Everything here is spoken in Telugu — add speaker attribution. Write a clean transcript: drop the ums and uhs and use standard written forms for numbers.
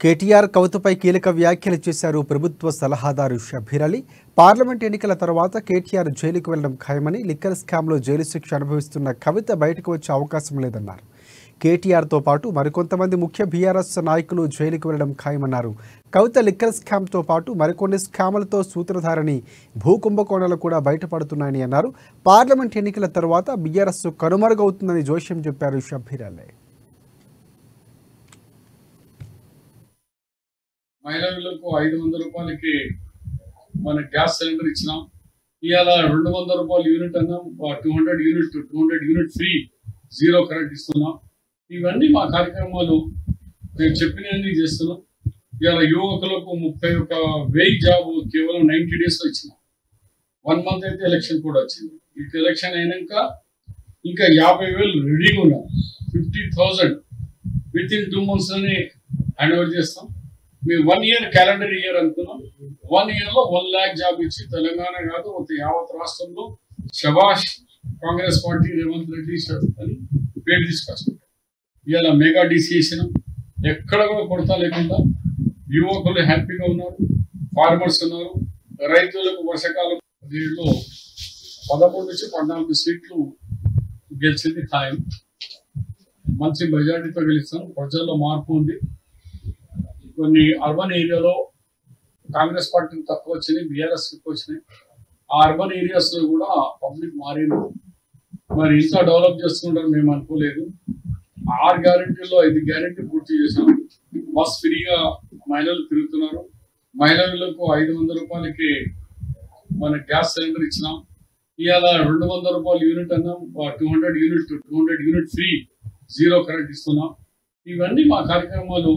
Speaker 1: కేటీఆర్ కవితపై కీలక వ్యాఖ్యలు చేశారు ప్రభుత్వ సలహాదారు షబ్బీర్ అలీ. పార్లమెంట్ ఎన్నికల తర్వాత కేటీఆర్ జైలుకు వెళ్లడం ఖాయమని, లిక్కర్ స్కామ్లో జైలు శిక్ష అనుభవిస్తున్న కవిత బయటకు వచ్చే అవకాశం లేదన్నారు. కేటీఆర్తో పాటు మరికొంతమంది ముఖ్య బీఆర్ఎస్ నాయకులు జైలుకు వెళ్లడం ఖాయమన్నారు. కవిత లిక్కర్ స్కామ్తో పాటు మరికొన్ని స్కాములతో సూత్రధారని, భూ కుంభకోణాలు కూడా బయటపడుతున్నాయని అన్నారు. పార్లమెంట్ ఎన్నికల తర్వాత బీఆర్ఎస్ కనుమరుగవుతుందని జోష్యం చెప్పారు షబ్బీర్ అలీ.
Speaker 2: మహిళలకు 500 రూపాయలకి మన గ్యాస్ సిలిండర్ ఇచ్చినాం. ఇవాళ 200 రూపాయలు యూనిట్ అన్నాం, 200 యూనిట్ ఫ్రీ, జీరో కరెంట్ ఇస్తున్నాం. ఇవన్నీ మా కార్యక్రమాలు మేము చెప్పినవన్నీ చేస్తున్నాం. ఇవాళ యువకులకు 31,000 జాబ్ కేవలం 90 డేస్లో ఇచ్చినాం. 1 మంత్ అయితే ఎలక్షన్ కూడా వచ్చింది. ఇక ఎలక్షన్ అయినాక ఇంకా 50,000 రెడీగా ఉన్నాం. 50,000 విత్ ఇన్ 2 monthsలోనే హ్యాండ్ ఓవర్ చేస్తాం. మేము 1 year క్యాలెండర్ ఇయర్ అనుకున్నాం. 1 yearలో 1 lakh జాబ్ ఇచ్చి తెలంగాణ కాదు మొత్తం యావత్ రాష్ట్రంలో శబాష్ కాంగ్రెస్ పార్టీ రేవంత్ రెడ్డి అని పేరు తీసుకొచ్చాం. ఇవాళ మెగా డిసిషన్ ఎక్కడ కూడా కొడతా లేకుండా యువకులు హ్యాపీగా ఉన్నారు, ఫార్మర్స్ ఉన్నారు. రైతులకు వర్షాకాలం దీనిలో 13 నుంచి 14 సీట్లు గెలిచింది ఖాయం. మంచి మెజార్టీతో గెలుస్తాం. ప్రజల్లో మార్పు ఉంది. కొన్ని అర్బన్ ఏరియాలో కాంగ్రెస్ పార్టీకి తక్కువ వచ్చినాయి, బీఆర్ఎస్ ఎక్కువ వచ్చినాయి. ఆ అర్బన్ ఏరియాస్లో కూడా పబ్లిక్ మారింది. మరి ఇంత డెవలప్ చేసుకుంటారని మేము అనుకోలేదు. 6 గ్యారెంటీల్లో 5 గ్యారెంటీ పూర్తి చేసాం. బస్ ఫ్రీగా మహిళలు తిరుగుతున్నారు. మహిళలకు 500 రూపాయలకి మన గ్యాస్ సిలిండర్ ఇచ్చినాం. ఇవాళ 200 రూపాయలు యూనిట్ అన్నాం, 200 యూనిట్ ఫ్రీ, జీరో కరెంట్ ఇస్తున్నాం. ఇవన్నీ మా కార్యక్రమాలు